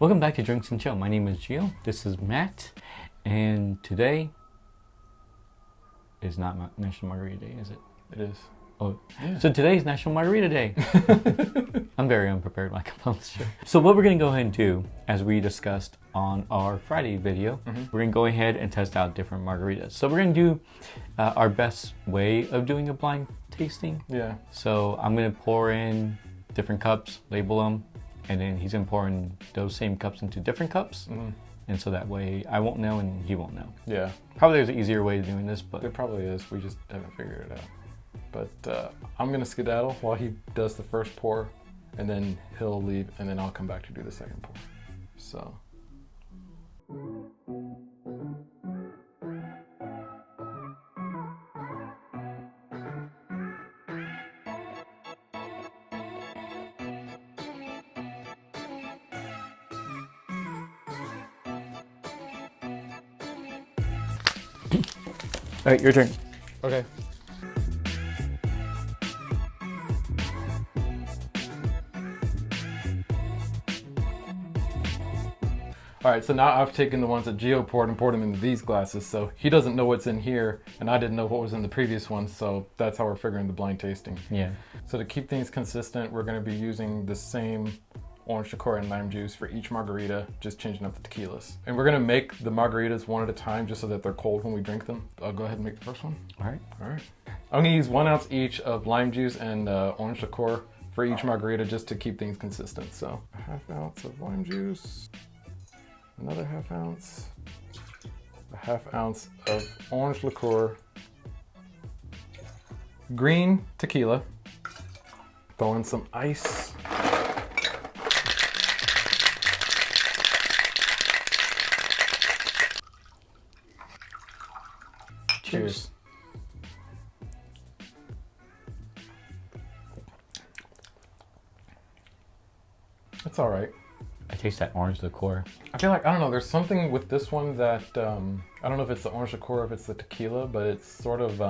Welcome back to Drinks and Chill. My name is Gio. This is Matt, and today is not National Margarita Day, is it? It is. Oh, yeah. So today is National Margarita Day. I'm very unprepared, like I'm on the show. So what we're gonna go ahead and do, as we discussed on our Friday video, we're gonna go ahead and test out different margaritas. So we're gonna do our best way of doing a blind tasting. Yeah. So I'm gonna pour in different cups, label them, and then he's gonna pour in those same cups into different cups. And so that way I won't know and he won't know. Yeah. Probably there's an easier way of doing this, but There probably is. We just haven't figured it out. But I'm gonna skedaddle while he does the first pour, and then he'll leave, and then I'll come back to do the second pour. So. all right, your turn. Okay. All right, so now I've taken the ones that Gio poured and poured them into these glasses, so he doesn't know what's in here, and I didn't know what was in the previous one, so that's how we're figuring the blind tasting. Yeah. So to keep things consistent, we're gonna be using the same orange liqueur and lime juice for each margarita, just changing up the tequilas. And we're gonna make the margaritas one at a time just so that they're cold when we drink them. I'll go ahead and make the first one. All right. All right. I'm gonna use 1 ounce each of lime juice and orange liqueur for each margarita just to keep things consistent. So a 1/2 ounce of lime juice, another 1/2 ounce, a 1/2 ounce of orange liqueur, green tequila, throw in some ice, cheers. It's all right. I taste that orange liqueur. I feel like, I don't know, there's something with this one that, I don't know if it's the orange liqueur or if it's the tequila, but it's sort of,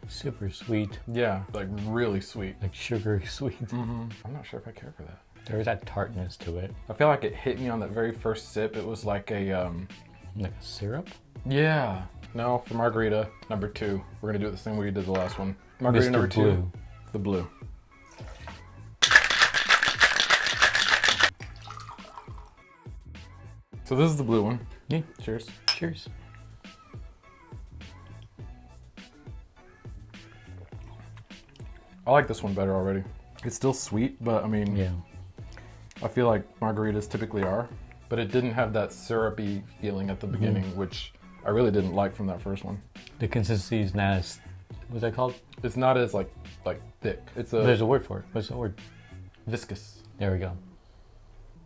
Super sweet, yeah, like really sweet. like sugary sweet. I'm not sure if I care for that. There's that tartness to it. I feel like it hit me on that very first sip. It was like a, Like a syrup? yeah. No, for margarita number 2, we're gonna do it the same way we did the last one. Margarita Mr. number 2, Blue. the blue. So this is the blue one. Yeah. Cheers. Cheers. I like this one better already. It's still sweet, but I mean, Yeah. I feel like margaritas typically are, but it didn't have that syrupy feeling at the beginning, which I really didn't like from that first one. The consistency is not as, what's that called? It's not as like thick. It's There's a word for it. What's the word? viscous. There we go.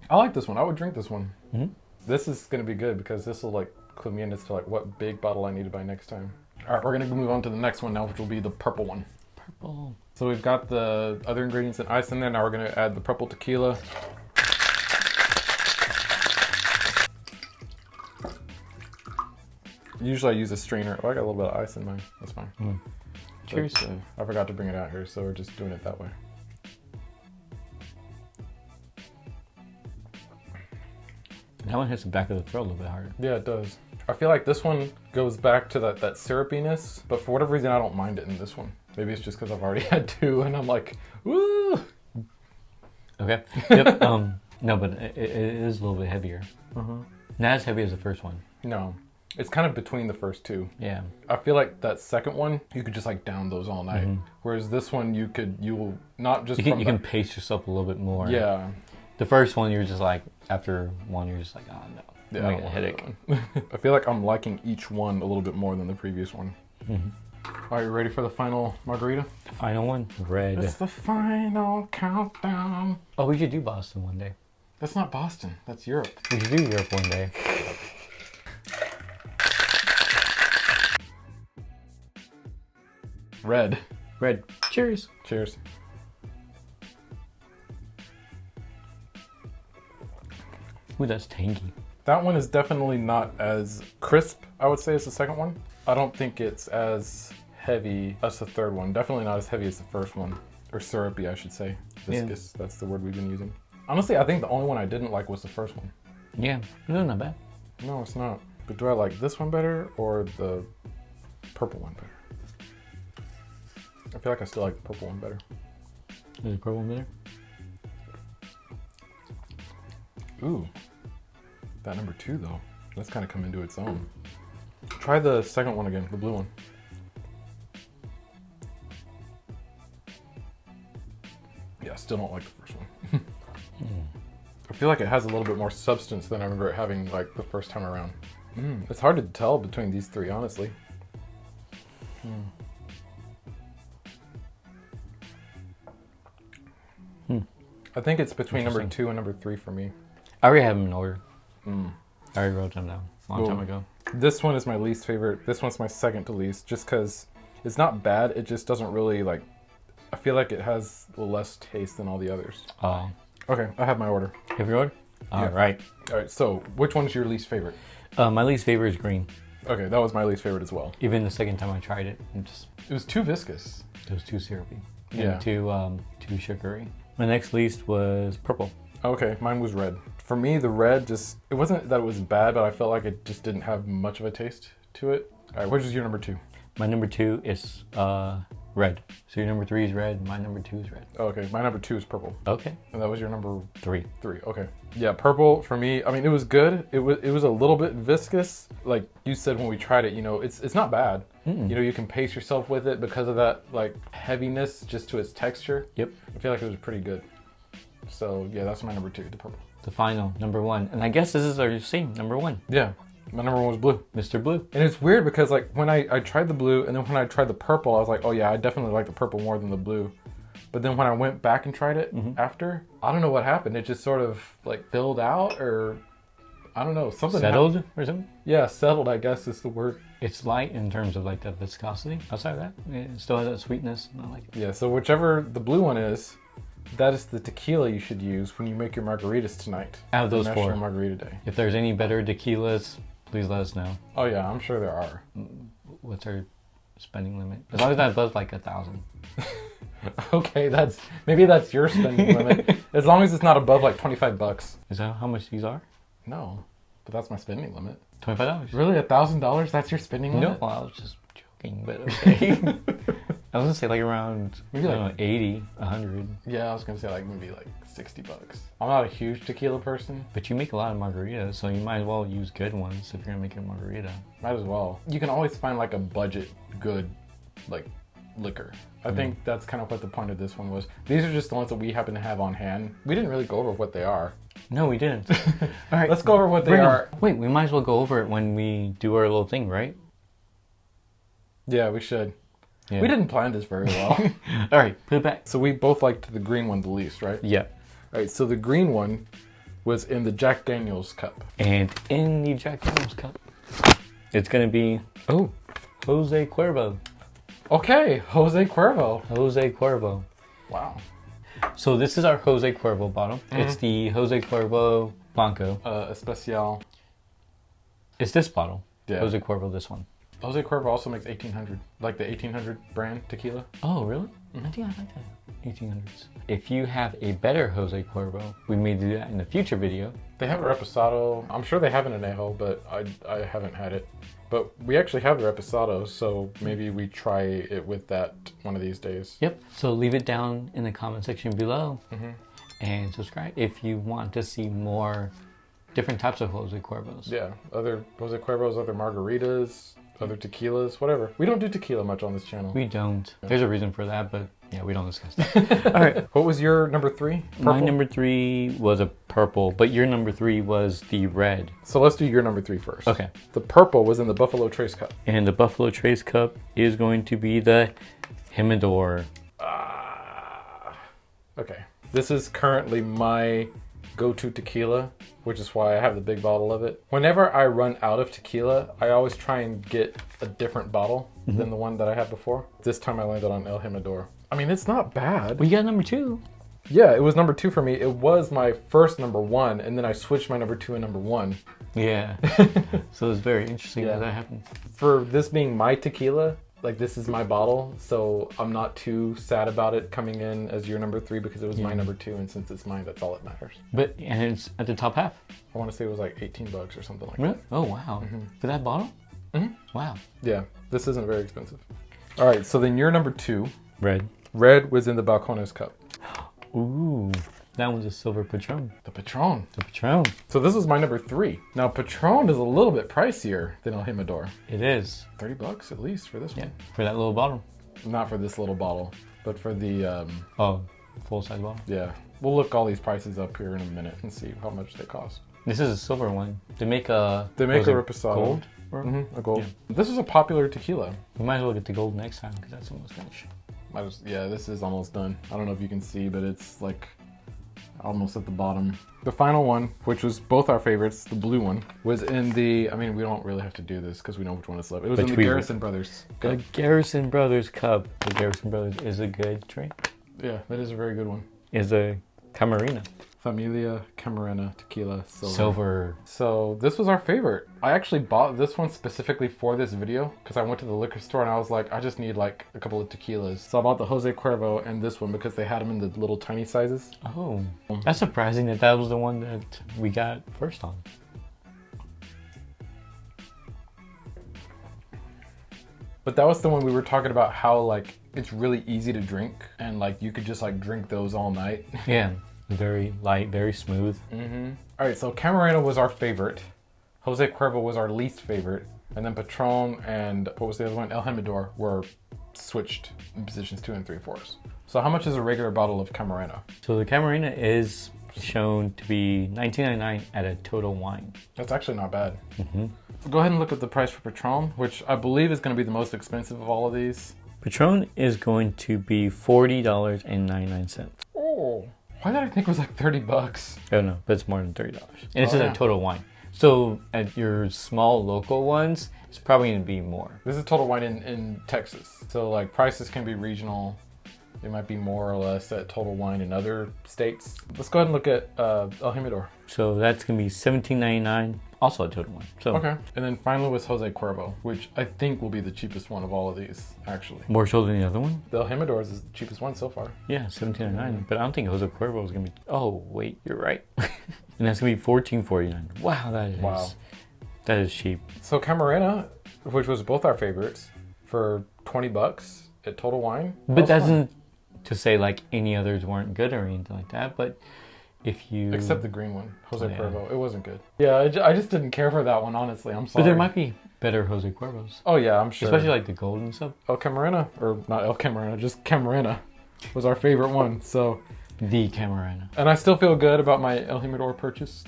I like this one. I would drink this one. Mm-hmm. This is gonna be good because this will like clue me in as to like what big bottle I need to buy next time. All right, we're gonna move on to the next one now, which will be the purple one. Purple. So we've got the other ingredients and ice in there. Now we're gonna add the purple tequila. Usually I use a strainer. Oh, I got a little bit of ice in mine. That's fine. Cheers. But, I forgot to bring it out here, so we're just doing it that way. That one hits the back of the throat a little bit harder. Yeah, it does. I feel like this one goes back to that syrupiness, but for whatever reason, I don't mind it in this one. Maybe it's just because I've already had 2, and I'm like, woo! Okay. Yep. No, but it is a little bit heavier. Not as heavy as the first one. No, it's kind of between the first 2. Yeah. I feel like that second one, you could just like down those all night. Whereas this one, you will not just You can pace yourself a little bit more. Yeah. The first one, you're just like, after one, you're just like, oh no. Yeah, I get a headache. I feel like I'm liking each one a little bit more than the previous one. Are you ready for the final margarita? The final one, red. It's the final countdown. Oh, we should do Boston one day. That's not Boston. That's Europe. We should do Europe one day. Red. Red. Cheers. Cheers. Ooh, that's tangy. That one is definitely not as crisp, I would say, as the second one. I don't think it's as heavy as the third one. Definitely not as heavy as the first one. Or syrupy, I should say. Viscous, that's the word we've been using. Honestly, I think the only one I didn't like was the first one. Yeah, it's not bad. No, it's not. But do I like this one better or the purple one better? I feel like I still like the purple one better. Is the purple one better? Ooh, that number 2 though. That's kind of come into its own. Try the second one again, the blue one. Yeah, I still don't like the first one. I feel like it has a little bit more substance than I remember it having like the first time around. It's hard to tell between these 3, honestly. I think it's between number 2 and number 3 for me. I already have them in order. I already wrote them down a long time ago. This one is my least favorite. This one's my second to least, just because it's not bad. It just doesn't really like. I feel like it has less taste than all the others. Oh. Okay, I have my order. Have your order? All right. All right. So, which one's your least favorite? My least favorite is green. Okay, that was my least favorite as well. Even the second time I tried it, It was too viscous. it was too syrupy. Yeah. And too sugary. My next least was purple. Okay, mine was red. For me, the red just, it wasn't that it was bad, but I felt like it just didn't have much of a taste to it. All right, which is your number 2? My number 2 is red. So your number 3 is red. My number 2 is red. Oh, okay, my number 2 is purple. Okay. And that was your number 3. 3. Okay. Yeah, purple for me. I mean, it was good. It was a little bit viscous. Like you said when we tried it, you know, it's not bad. You know, you can pace yourself with it because of that like heaviness just to its texture. Yep. I feel like it was pretty good. So yeah, that's my number 2, the purple. The final number 1, and I guess this is our same number 1. Yeah, my number 1 was blue. Mr. Blue. And it's weird because like when I tried the blue and then when I tried the purple, I was like, oh yeah, I definitely like the purple more than the blue. But then when I went back and tried it after, I don't know what happened. It just sort of like filled out, or I don't know, something Settled happened. or something? Yeah, settled, I guess is the word. It's light in terms of like the viscosity. Outside of that, it still has that sweetness. And I like it. Yeah, so whichever the blue one is, that is the tequila you should use when you make your margaritas tonight. Out of those National 4. Margarita Day. If there's any better tequilas, please let us know. Oh yeah, I'm sure there are. What's our spending limit? As long as not above like 1,000. Okay, maybe that's your spending limit. As long as it's not above like $25. Is that how much these are? No, but that's my spending limit. $25. Really, $1,000? That's your spending limit? No, well, I was just joking, but okay. I was gonna say like around Maybe like- I don't know, 80, 100. Yeah, I was gonna say like maybe like $60. I'm not a huge tequila person. But you make a lot of margaritas, so you might as well use good ones if you're gonna make a margarita. Might as well. You can always find like a budget good like liquor. I think that's kind of what the point of this one was. These are just the ones that we happen to have on hand. We didn't really go over what they are. No, we didn't. All right, Let's go over what they are. Wait, we might as well go over it when we do our little thing, right? Yeah, we should. Yeah. We didn't plan this very well. All right, put it back. So we both liked the green one the least, right? Yeah. All right, so the green one was in the Jack Daniel's cup. And in the Jack Daniel's cup, it's gonna be Jose Cuervo. Okay, Jose Cuervo. Jose Cuervo. Wow. So this is our Jose Cuervo bottle. It's the Jose Cuervo Blanco. Especial. It's this bottle. Yeah. Jose Cuervo, this one. Jose Cuervo also makes 1800, like the 1800 brand tequila. Oh, really? I think I like that. 1800s. If you have a better Jose Cuervo, we may do that in a future video. They have a reposado. I'm sure they have an anejo, but I haven't had it. But we actually have the reposado, so maybe we try it with that one of these days. Yep. So leave it down in the comment section below and subscribe if you want to see more different types of Jose Cuervos. Yeah, other Jose Cuervos, other margaritas, other tequilas, whatever. We don't do tequila much on this channel. We don't. There's a reason for that, but yeah, we don't discuss that. All right. What was your number 3? Purple? My number 3 was a purple, but your number 3 was the red. So let's do your number 3 first. Okay. The purple was in the Buffalo Trace cup. And the Buffalo Trace cup is going to be the Humidor. Okay. This is currently my go-to tequila, which is why I have the big bottle of it. Whenever I run out of tequila, I always try and get a different bottle than the one that I had before. This time I landed on El Humidor. I mean, it's not bad. We got number 2. Yeah, it was number 2 for me. It was my first number 1, and then I switched my number 2 and number 1. Yeah. So it's very interesting that happened. For this being my tequila, like this is my bottle, so I'm not too sad about it coming in as your number 3 because it was my number 2, and since it's mine, that's all that matters. But and it's at the top half. I want to say it was like $18 or something like Really? that. Oh wow! For that bottle? Wow. Yeah, this isn't very expensive. All right, so then your number 2, Red. red, was in the Balcones cup. Ooh, that one's a silver Patron. The Patron. The Patron. So this is my number 3. Now Patron is a little bit pricier than El Jimador. It is. $30 at least for this one. For that little bottle. Not for this little bottle, but for the Oh, full size bottle. yeah. We'll look all these prices up here in a minute and see how much they cost. This is a silver one. They make a. They make a was it reposado. gold. A gold. This is a popular tequila. We might as well get the gold next time because that's almost finished. Yeah, this is almost done. I don't know if you can see, but it's like almost at the bottom. The final one, which was both our favorites, the blue one, was in the, I mean, we don't really have to do this because we know which one is left. It was in the Garrison Brothers cup. The Garrison Brothers cup. The Garrison Brothers is a good drink. Yeah, that is a very good one. Is a Camarena. Familia Camarena Tequila Silver. Silver. So this was our favorite. I actually bought this one specifically for this video because I went to the liquor store and I was like, I just need like a couple of tequilas. So I bought the Jose Cuervo and this one because they had them in the little tiny sizes. Oh, that's surprising that that was the one that we got first on. But that was the one we were talking about how like it's really easy to drink and like you could just like drink those all night. Yeah, very light, very smooth. All right, so Camarena was our favorite. Jose Cuervo was our least favorite. And then Patron and what was the other one? El Jimador were switched in positions 2 and 3 for us. So how much is a regular bottle of Camarena? So the Camarena is shown to be $19.99 at a Total Wine. That's actually not bad. So go ahead and look at the price for Patron, which I believe is going to be the most expensive of all of these. Patron is going to be $40.99. Oh, why did I think it was like $30? Oh no, but it's more than $30. And it's yeah. a Total Wine. So at your small local ones, it's probably going to be more. This is Total Wine in Texas. So like prices can be regional. They might be more or less at Total Wine in other states. Let's go ahead and look at El Jimador. So that's going to be $17.99, also a Total Wine. So Okay. And then finally was Jose Cuervo, which I think will be the cheapest one of all of these, actually. more so than the other one? The El Jimador is the cheapest one so far. Yeah, $17.99. But I don't think Jose Cuervo is going to be... Oh, wait, you're right. And that's going to be $14.49. Wow, that is cheap. So Camarena, which was both our favorites, for $20 at Total Wine. But that doesn't to say like any others weren't good or anything like that. But if you... Except the green one, Jose yeah. Cuervo. It wasn't good. Yeah, I just didn't care for that one, honestly. I'm sorry. But there might be better Jose Cuervos. Oh yeah, I'm sure. Especially like the gold and stuff. El Camarena, or not El Camarena, just Camarena was our favorite one. So The Camarena. And I still feel good about my El Jimador purchase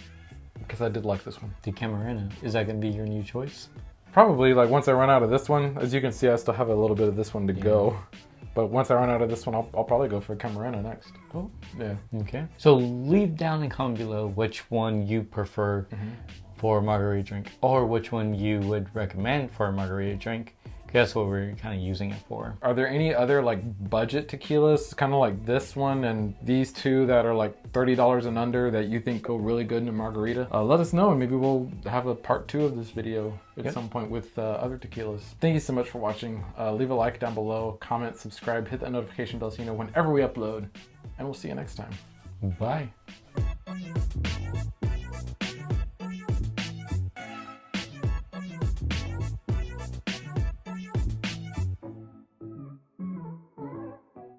because I did like this one. The Camarena. Is that going to be your new choice? Probably, like once I run out of this one, as you can see, I still have a little bit of this one to go. But once I run out of this one, I'll probably go for Camarena next. Oh, yeah. Okay. So leave down in the comment below which one you prefer for a margarita drink, or which one you would recommend for a margarita drink. That's what we're kind of using it for. Are there any other like budget tequilas, kind of like this one and these two that are like $30 and under that you think go really good in a margarita? Let us know and maybe we'll have a part 2 of this video at some point with other tequilas. Thank you so much for watching. Leave a like down below, comment, subscribe, hit that notification bell so you know whenever we upload, and we'll see you next time. Bye.